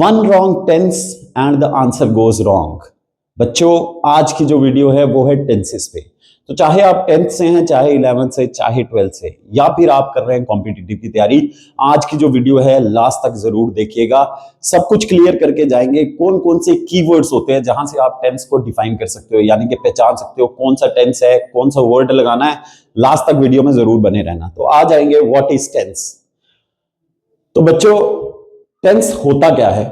One wrong tense and the answer goes wrong. बच्चों, आज की जो वीडियो है वो है टेंसेस पे। तो चाहे आप 10th से हैं, चाहे 11th से, चाहे 12th से, या फिर आप कर रहे हैं कॉम्पिटिटिव की तैयारी, आज की जो वीडियो है लास्ट तक जरूर देखिएगा। सब कुछ क्लियर करके जाएंगे। कौन कौन से कीवर्ड्स होते हैं जहां से आप टेंस को डिफाइन कर सकते हो, यानी कि पहचान सकते हो कौन सा टेंस है, कौन सा वर्ड लगाना है। लास्ट तक वीडियो में जरूर बने रहना। तो आ जाएंगे व्हाट इज टेंस। तो बच्चों, टेंस होता क्या है?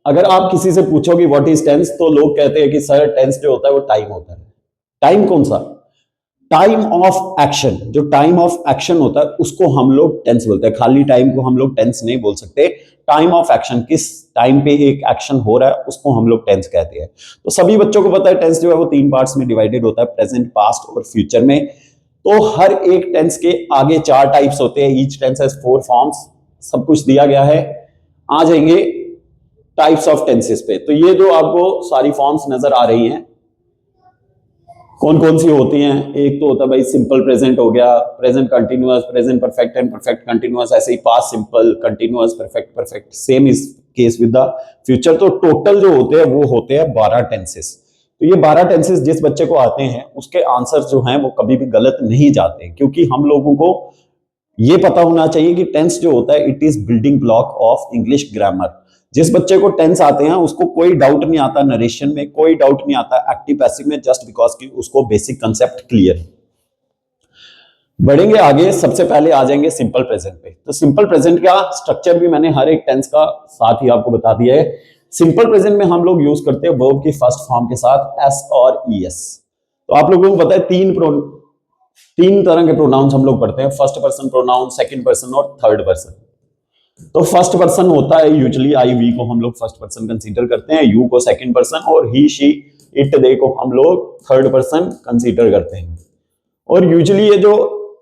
अगर आप किसी से पूछोगे व्हाट इज टेंस, तो लोग कहते हैं कि सर टेंस जो होता है वो टाइम होता है। टाइम कौन सा? Time of action. जो टाइम ऑफ एक्शन होता है उसको हम लोग टेंस बोलते हैं। खाली टाइम को हम लोग टेंस नहीं बोल सकते। टाइम ऑफ एक्शन, किस टाइम पे एक एक्शन हो रहा है उसको हम लोग टेंस कहते हैं। तो सभी बच्चों को पता है टेंस जो है वो 3 पार्ट्स में डिवाइडेड होता है, प्रेजेंट, पास्ट और फ्यूचर में। तो हर एक टेंस के आगे 4 टाइप्स होते हैं। Each tense has 4 forms. सब कुछ दिया गया है। आ जाएंगे टाइप्स ऑफ टेंसेस पे। तो ये जो आपको सारी फॉर्म्स नजर आ रही हैं, कौन कौन सी होती हैं? एक तो होता है भाई सिंपल प्रेजेंट हो गया, present continuous, present perfect and perfect continuous, ऐसे ही past simple, continuous, perfect, perfect. Same is case with the future. तो टोटल जो होते हैं वो होते हैं 12 टेंसेस। तो ये 12 टेंसेस जिस बच्चे को आते हैं उसके आंसर जो हैं वो कभी भी गलत नहीं जाते, क्योंकि हम लोगों को ये पता होना चाहिए कि टेंस जो होता है it is building block of English grammar. जिस बच्चे को टेंस आते हैं उसको कोई डाउट नहीं आता नरेशन में, कोई डाउट नहीं आता एक्टिव पैसिव में, जस्ट बिकॉज कि उसको बेसिक कंसेप्ट क्लियर है। बढ़ेंगे आगे। सबसे पहले आ जाएंगे सिंपल प्रेजेंट पे। तो सिंपल प्रेजेंट का स्ट्रक्चर भी मैंने हर एक टेंस का साथ ही आपको बता दिया है। सिंपल प्रेजेंट में हम लोग यूज करते हैं वर्ब की फर्स्ट फॉर्म के साथ एस और ईएस। तो आप लोगों को पता है तीन तरह के प्रोनाउंस हम लोग पढ़ते हैं, first person pronoun, second person और थर्ड पर्सन। तो फर्स्ट पर्सन होता है यूजुअली आई वी को हम लोग फर्स्ट पर्सन कंसीडर करते हैं, यू को सेकंड पर्सन और ही शी इट दे को हम लोग थर्ड पर्सन कंसीडर करते हैं। और यूजुअली ये जो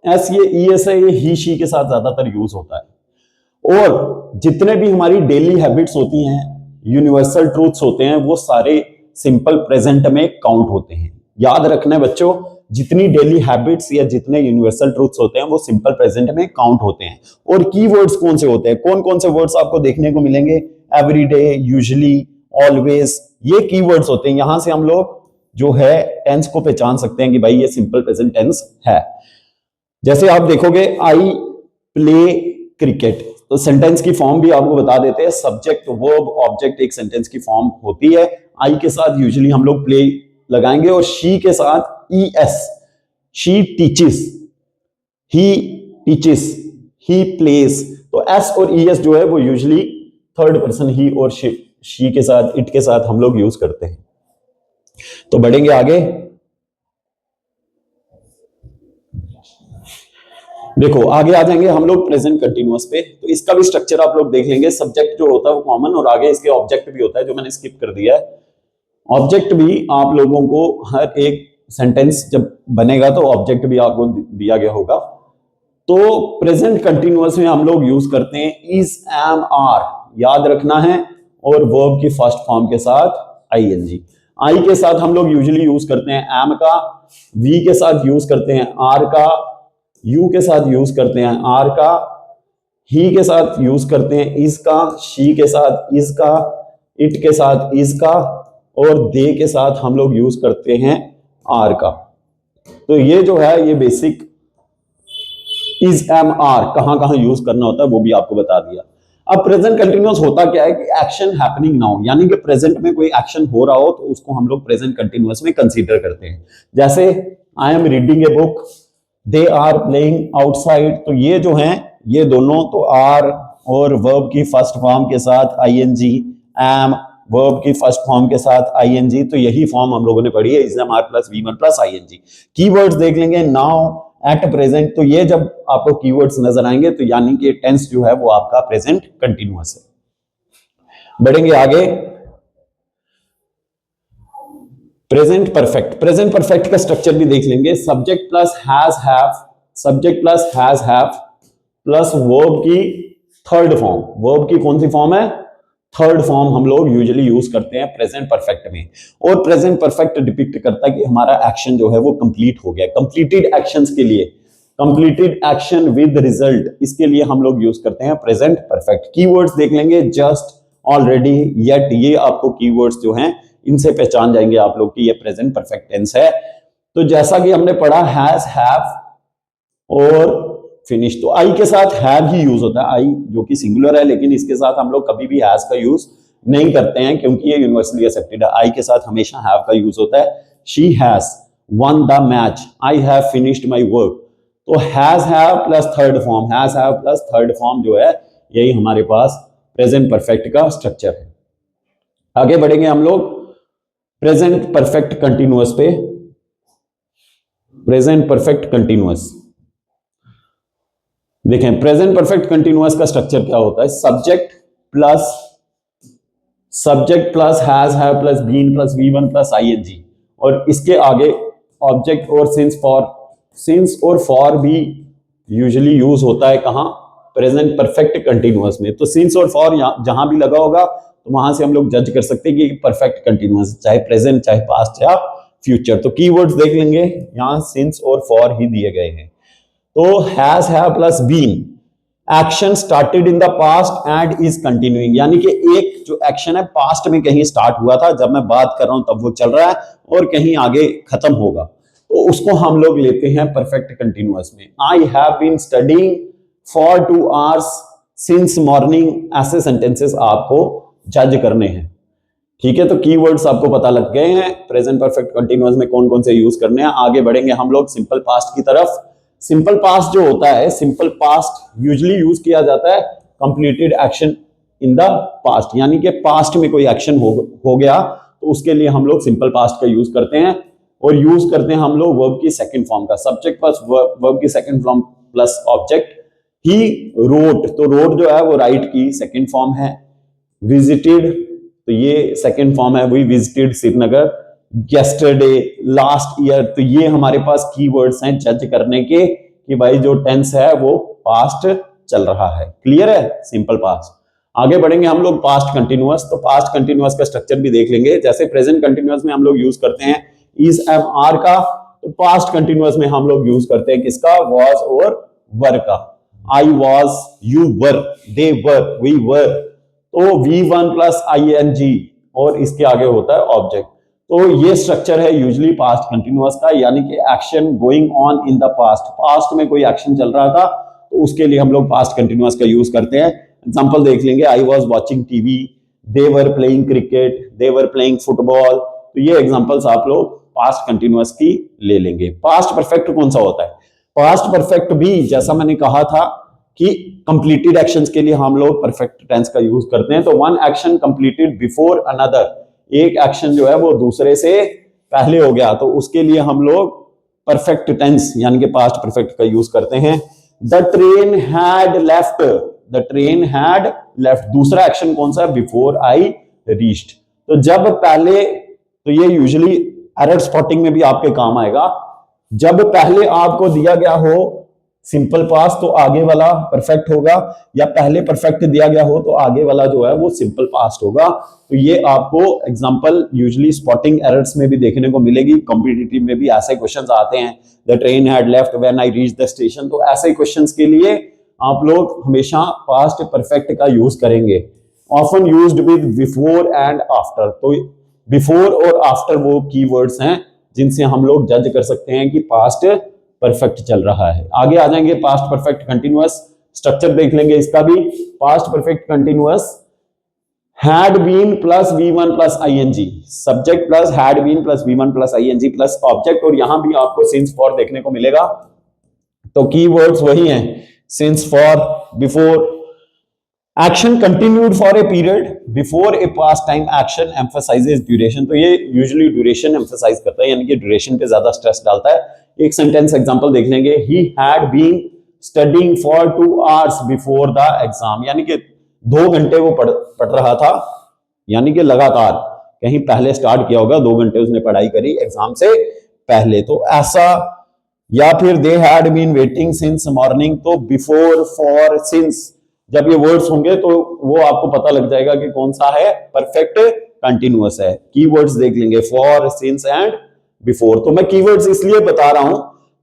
एस ये ई एस है ये ही शी के साथ ज्यादातर यूज होता है। और जितने भी हमारी डेली हैबिट्स होती हैं, यूनिवर्सल ट्रूथ्स होते हैं, वो सारे सिंपल प्रेजेंट में काउंट होते हैं। याद रखना है बच्चों, जितनी डेली हैबिट्स या जितने यूनिवर्सल ट्रूथ्स होते हैं वो सिंपल प्रेजेंट में काउंट होते हैं। और कीवर्ड्स कौन से होते हैं? कौन कौन से वर्ड्स आपको देखने को मिलेंगे? एवरीडे, यूजुअली, ऑलवेज, ये कीवर्ड्स होते हैं। यहां से हम लोग जो है टेंस को पहचान सकते हैं कि भाई ये सिंपल प्रेजेंट टेंस है। जैसे आप देखोगे आई प्ले क्रिकेट, तो सेंटेंस की फॉर्म भी आपको बता देते हैं। सब्जेक्ट, वर्ब, ऑब्जेक्ट एक सेंटेंस की फॉर्म होती है। आई के साथ यूजुअली हम लोग प्ले लगाएंगे और शी के साथ ES, she teaches, he teaches, he place. तो S और ES जो है वो यूजुअली थर्ड पर्सन ही और शी के साथ, इट के साथ हम लोग यूज करते हैं। तो बढ़ेंगे आगे। देखो आगे आ जाएंगे हम लोग प्रेजेंट कंटिन्यूअस पे। तो इसका भी स्ट्रक्चर आप लोग देख लेंगे। सब्जेक्ट जो होता है वो कॉमन और आगे इसके ऑब्जेक्ट भी होता है, जो मैंने स्किप कर दिया है। ऑब्जेक्ट भी आप लोगों को हर एक सेंटेंस जब बनेगा तो ऑब्जेक्ट भी आपको दिया गया होगा। तो प्रेजेंट कंटिन्यूअस में हम लोग यूज करते हैं इज, एम, आर, याद रखना है, और वर्ब की फर्स्ट फॉर्म के साथ आईएनजी। आई के साथ हम लोग यूजुअली यूज करते हैं एम का, वी के साथ यूज करते हैं आर का, यू के साथ यूज करते हैं आर का, ही के साथ यूज करते हैं इज का, शी के साथ इज का, इट के साथ इज का, और दे के साथ हम लोग यूज करते हैं आर का। तो ये जो है ये बेसिक इज, एम, आर कहां कहां यूज करना होता है वो भी आपको बता दिया। अब प्रेजेंट कंटिन्यूअस होता क्या है कि एक्शन हैपनिंग नाउ, यानी कि प्रेजेंट में कोई एक्शन हो रहा हो तो उसको हम लोग प्रेजेंट कंटिन्यूअस में कंसीडर करते हैं। जैसे I am reading a book, they are playing outside. तो ये जो हैं ये दोनों तो आर और वर्ब की फर्स्ट फॉर्म के साथ आईएनजी, एम वर्ब की फर्स्ट फॉर्म के साथ आईएनजी। तो यही फॉर्म हम लोगों ने पढ़ी है, is, am, are plus V one plus ING. Keywords देख लेंगे, नाउ, एट प्रेजेंट। तो ये जब आपको कीवर्ड्स नजर आएंगे तो यानी कि टेंस जो है वो आपका प्रेजेंट कंटिन्यूअस है। बढ़ेंगे आगे। Present perfect. प्रेजेंट परफेक्ट का स्ट्रक्चर भी देख लेंगे। Subject plus has have, subject plus has have plus verb की थर्ड फॉर्म। वर्ब की कौन सी फॉर्म है? थर्ड फॉर्म हम लोग यूजुअली यूज करते हैं प्रेजेंट परफेक्ट में। और प्रेजेंट परफेक्ट डिपिक्ट करता है कि हमारा एक्शन जो है वो कंप्लीट हो गया। कंप्लीटेड एक्शंस के लिए, कंप्लीटेड एक्शन विद रिजल्ट, इसके लिए हम लोग यूज करते हैं प्रेजेंट परफेक्ट। कीवर्ड्स देख लेंगे, जस्ट, ऑलरेडी, येट, ये आपको कीवर्ड्स जो हैं इनसे पहचान जाएंगे आप लोग कि ये प्रेजेंट परफेक्ट टेंस है। तो जैसा कि हमने पढ़ा हैज, हैव और फिनिश, तो आई के साथ हैव ही यूज होता है, आई जो कि सिंगुलर है, लेकिन इसके साथ हम लोग कभी भी हैज का यूज नहीं करते हैं क्योंकि ये यूनिवर्सली एक्सेप्टेड है। आई के साथ हमेशा हैव का यूज होता है। She has won the match, I have finished my work. तो has have plus third form, has have plus third form जो है यही हमारे पास प्रेजेंट परफेक्ट का स्ट्रक्चर है। आगे बढ़ेंगे हम लोग प्रेजेंट परफेक्ट कंटिन्यूअस पे। प्रेजेंट परफेक्ट कंटिन्यूअस देखें, प्रेजेंट परफेक्ट कंटिन्यूअस का स्ट्रक्चर क्या होता है? Subject plus has have plus been plus V1 plus ING, और इसके आगे ऑब्जेक्ट और सिंस और फॉर भी यूजुअली यूज होता है कहां? प्रेजेंट परफेक्ट कंटिन्यूअस में। तो सिंस और फॉर जहां भी लगा होगा तो वहां से हम लोग जज कर सकते हैं कि परफेक्ट कंटिन्यूअस, चाहे प्रेजेंट चाहे पास्ट या फ्यूचर। तो कीवर्ड्स देख लेंगे, यहां सिंस और फॉर ही दिए गए हैं। तो has have plus been, action started in the past and is continuing, यानी कि एक जो एक्शन है पास्ट में कहीं स्टार्ट हुआ था, जब मैं बात कर रहा हूं तब वो चल रहा है और कहीं आगे खत्म होगा, तो उसको हम लोग लेते हैं परफेक्ट कंटिन्यूअस में। I have been studying for 2 hours since morning, ऐसे सेंटेंसेस आपको जज करने हैं। ठीक है, तो कीवर्ड्स आपको पता लग गए हैं प्रेजेंट परफेक्ट कंटिन्यूअस में कौन कौन से यूज करने हैं। आगे बढ़ेंगे हम लोग सिंपल पास्ट की तरफ। सिंपल पास्ट जो होता है, सिंपल पास्ट यूजुअली यूज किया जाता है completed action in the past, यानी कि पास्ट में कोई एक्शन हो गया तो उसके लिए हम लोग सिंपल पास्ट का यूज करते हैं, और यूज करते हैं हम लोग वर्ब की सेकंड फॉर्म का, सब्जेक्ट प्लस वर्ब की second form plus object. He wrote, तो रोट जो है वो राइट की सेकंड फॉर्म है। विजिटेड, तो ये सेकंड फॉर्म है, वही visited Srinagar. Yesterday, last year, तो ये हमारे पास कीवर्ड्स हैं जज करने के कि भाई जो टेंस है वो पास्ट चल रहा है। क्लियर है सिंपल पास्ट। आगे बढ़ेंगे हम लोग पास्ट कंटिन्यूअस। तो पास्ट कंटिन्यूअस का स्ट्रक्चर भी देख लेंगे। जैसे प्रेजेंट कंटिन्यूअस में हम लोग यूज करते हैं इज, एम, आर का, तो पास्ट कंटिन्यूअस में हम लोग यूज करते हैं किसका? वॉज और वर का। I was, you were, they were, we were. तो V1 प्लस ING और इसके आगे होता है ऑब्जेक्ट। तो ये स्ट्रक्चर है यूजुअली पास्ट कंटिन्यूअस का, यानी कि action going on in the past, past में कोई एक्शन चल रहा था तो उसके लिए हम लोग पास्ट कंटिन्यूअस का यूज करते हैं। एग्जांपल देख लेंगे, I was watching TV, they were playing cricket, they were playing football. तो ये एग्जांपल्स आप लोग पास्ट कंटिन्यूअस की ले लेंगे। पास्ट परफेक्ट कौन सा होता है? पास्ट परफेक्ट भी जैसा मैंने कहा था कि कंप्लीटेड एक्शंस के लिए हम लोग परफेक्ट टेंस का यूज करते हैं। तो one action completed before another, एक एक्शन जो है वो दूसरे से पहले हो गया तो उसके लिए हम लोग परफेक्ट टेंस यानी कि पास्ट परफेक्ट का यूज करते हैं। The train had left, the train had left, दूसरा एक्शन कौन सा है? Before I reached. तो जब पहले, तो ये यूजुअली एरर स्पॉटिंग में भी आपके काम आएगा। जब पहले आपको दिया गया हो सिंपल पास्ट तो आगे वाला परफेक्ट होगा, या पहले परफेक्ट दिया गया हो तो आगे वाला जो है वो सिंपल पास्ट होगा। तो ये आपको एग्जांपल यूजुअली स्पॉटिंग एरर्स में भी देखने को मिलेगी। कॉम्पिटिटिव में भी ऐसे क्वेश्चंस आते हैं, the train had left when I reached the station. तो ऐसे क्वेश्चंस के लिए आप लोग हमेशा पास्ट परफेक्ट का यूज करेंगे। Often used with before and after, तो बिफोर और आफ्टर वो कीवर्ड्स हैं जिनसे हम लोग जज कर सकते हैं कि पास्ट परफेक्ट चल रहा है। आगे आ जाएंगे पास्ट परफेक्ट कंटिन्यूअस, स्ट्रक्चर देख लेंगे इसका भी। Past perfect continuous, had been plus V1 plus ING, subject plus had been plus V1 plus ING plus object, और यहां भी आपको सिंस फॉर देखने को मिलेगा। तो कीवर्ड्स वही हैं, since for, before. Action continued for a period before A past time action emphasises duration, तो ये यूजुअली ड्यूरेशन एम्फसाइज करता है, यानी कि ड्यूरेशन पे ज्यादा स्ट्रेस डालता है। एक सेंटेंस एग्जांपल देख लेंगे, he had been studying for 2 hours before the exam, यानी कि 2 घंटे वो पढ़ रहा था, यानी कि लगातार, कहीं पहले स्टार्ट किया होगा, 2 घंटे उसने पढ़ाई करी एग्जाम से पहले, तो ऐसा। या फिर they had been waiting since morning, तो बिफोर, फॉर, सिंस, जब ये वर्ड्स होंगे तो वो आपको पता लग जाएगा कि कौन सा है परफेक्ट कंटिन्यूअस है। कीवर्ड्स देख लेंगे, फॉर, सिंस एंड बिफोर। तो मैं कीवर्ड्स इसलिए बता रहा हूं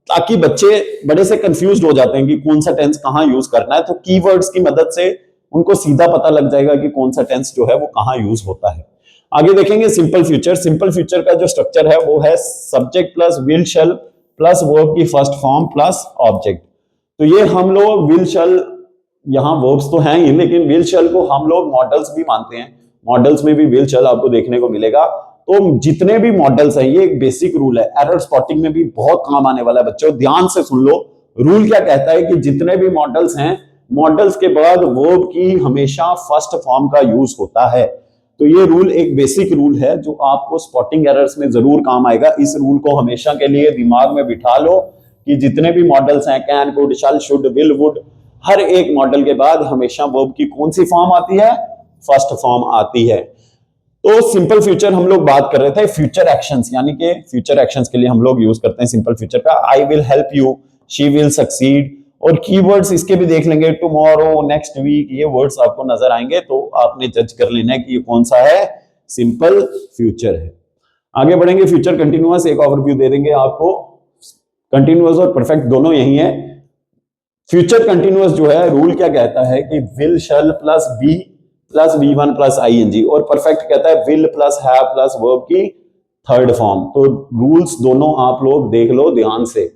ताकि बच्चे बड़े से कंफ्यूज्ड हो जाते हैं कि कौन सा टेंस कहां यूज करना है, तो कीवर्ड्स की मदद से उनको सीधा पता लग जाएगा कि कौन सा टेंस जो है वो कहाँ यूज होता है। आगे देखेंगे सिंपल फ्यूचर। सिंपल फ्यूचर का जो स्ट्रक्चर है वो है subject plus will shall plus verb की फर्स्ट फॉर्म प्लस ऑब्जेक्ट। तो ये हम लोग विल शैल, यहाँ वर्ब्स तो हैं ही, लेकिन विल शैल को हम लोग मॉडल्स भी मानते हैं। मॉडल्स में भी विल शैल आपको देखने को मिलेगा। तो जितने भी मॉडल्स हैं, ये एक बेसिक रूल है, एरर स्पॉटिंग में भी बहुत काम आने वाला है बच्चों, ध्यान से सुन लो। रूल क्या कहता है कि जितने भी मॉडल्स हैं, मॉडल्स के बाद वर्ब की हमेशा फर्स्ट फॉर्म का यूज होता है। तो ये रूल एक बेसिक रूल है जो आपको स्पॉटिंग एरर्स में जरूर काम आएगा। इस रूल को हमेशा के लिए दिमाग में बिठा लो कि जितने भी मॉडल्स हैं, can, could, shall, should, will, would, हर एक मॉडल के बाद हमेशा वर्ब की कौन सी फॉर्म आती है? फर्स्ट फॉर्म आती है। तो सिंपल फ्यूचर हम लोग बात कर रहे थे फ्यूचर एक्शंस, यानी कि फ्यूचर एक्शंस के लिए हम लोग यूज करते हैं सिंपल फ्यूचर का। I will help you, she will succeed, और कीवर्ड्स इसके भी देख लेंगे, टुमारो, नेक्स्ट वीक, ये वर्ड्स आपको नजर आएंगे। तो आपने जज कर लेना है कि ये कौन सा है, सिंपल फ्यूचर है। आगे बढ़ेंगे, फ्यूचर कंटिन्यूअस एक ओवरव्यू दे देंगे आपको। कंटिन्यूअस और परफेक्ट दोनों यही है। फ्यूचर कंटिन्यूअस जो है रूल क्या कहता है कि will shall plus be plus V1 plus ING, और परफेक्ट कहता है will plus have plus verb की थर्ड फॉर्म। तो रूल्स दोनों आप लोग देख लो ध्यान से।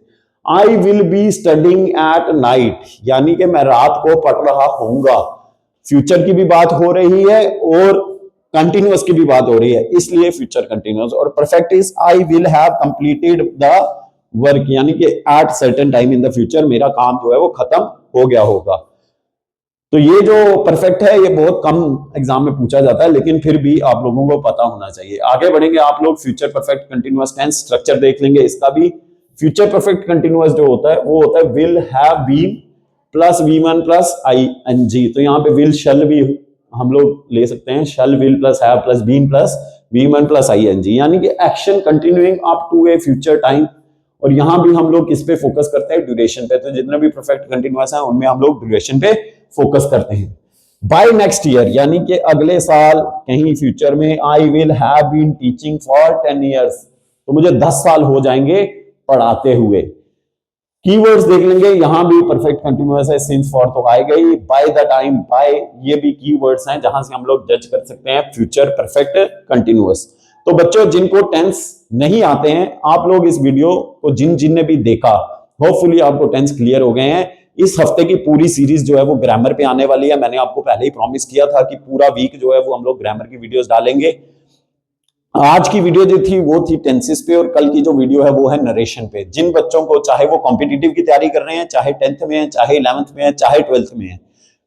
I will be studying at night, यानी कि मैं रात को पढ़ रहा होऊंगा। फ्यूचर की भी बात हो रही है और कंटिन्यूअस की भी बात हो रही है, इसलिए फ्यूचर कंटिन्यूअस। और perfect is I will have completed the work, यानी कि at certain time in the future मेरा काम जो है वो खत्म हो गया होगा। तो ये जो परफेक्ट है ये बहुत कम एग्जाम में पूछा जाता है, लेकिन फिर भी आप लोगों को पता होना चाहिए। आगे बढ़ेंगे, आप लोग future perfect continuous tense structure देख लेंगे। इसका भी फ्यूचर परफेक्ट कंटिन्यूअस जो होता है वो होता है will have been plus V1 plus ING। तो यहाँ पे विल शैल भी हम लोग ले सकते हैं, shall, will plus have plus been plus V1 plus ING, यानी कि action continuing up to a future time. और यहां भी हम लोग किस पे फोकस करते हैं? ड्यूरेशन पे। तो जितने भी परफेक्ट कंटिन्यूअस हैं उनमें हम लोग ड्यूरेशन पे फोकस करते हैं। बाय नेक्स्ट ईयर, यानी कि अगले साल, कहीं फ्यूचर में। I will have been teaching for 10 years, तो मुझे 10 साल हो जाएंगे पढ़ाते हुए। कीवर्ड्स देख लेंगे, यहां भी परफेक्ट कंटिन्यूअस है, सिंस, फॉर तो आए गई। बाय द टाइम, बाय, ये भी कीवर्ड्स हैं जहां से हम लोग जज कर सकते हैं फ्यूचर परफेक्ट कंटिन्यूअस। तो बच्चों जिनको टेंस नहीं आते हैं, आप लोग इस वीडियो को जिन ने भी देखा, होपफुली आपको टेंस क्लियर हो गए हैं। इस हफ्ते की पूरी सीरीज जो है वो ग्रामर पे आने वाली है। मैंने आपको पहले ही प्रॉमिस किया था कि पूरा वीक जो है वो हम लोग ग्रामर की वीडियोस डालेंगे। आज की वीडियो जो थी वो थी टेंसेस पे, और कल की जो वीडियो है वो है नरेशन पे। जिन बच्चों को, चाहे वो कॉम्पिटिटिव की तैयारी कर रहे हैं, चाहे 10th में है, चाहे 11th में है, चाहे 12th में है,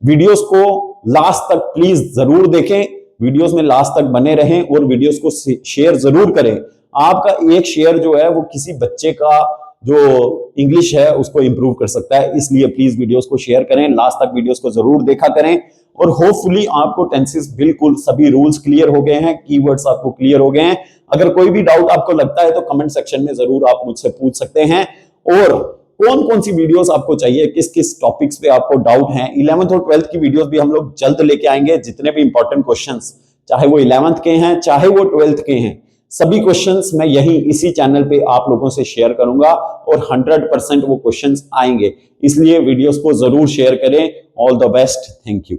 वीडियोस को लास्ट तक प्लीज जरूर देखें, वीडियोस में लास्ट तक बने रहें और वीडियोस को शेयर जरूर करें। आपका एक शेयर जो है वो किसी बच्चे का जो इंग्लिश है उसको इंप्रूव कर सकता है, इसलिए प्लीज वीडियोस को शेयर करें, लास्ट तक वीडियोस को जरूर देखा करें। और होपफुली आपको टेंसेस बिल्कुल सभी रूल्स क्लियर हो गए हैं, कीवर्ड्स आपको क्लियर हो गए हैं। अगर कोई भी डाउट आपको लगता है तो कमेंट सेक्शन में जरूर आप मुझसे पूछ सकते हैं। और कौन कौन सी वीडियोस आपको चाहिए, किस किस टॉपिक्स पे आपको डाउट है, 11th और 12th की वीडियोस भी हम लोग जल्द लेके आएंगे। जितने भी इंपॉर्टेंट क्वेश्चंस, चाहे वो 11th के हैं चाहे वो 12th के हैं, सभी क्वेश्चंस मैं यही इसी चैनल पे आप लोगों से शेयर करूंगा और 100% वो क्वेश्चंस आएंगे, इसलिए वीडियोस को जरूर शेयर करें। All the best, thank you.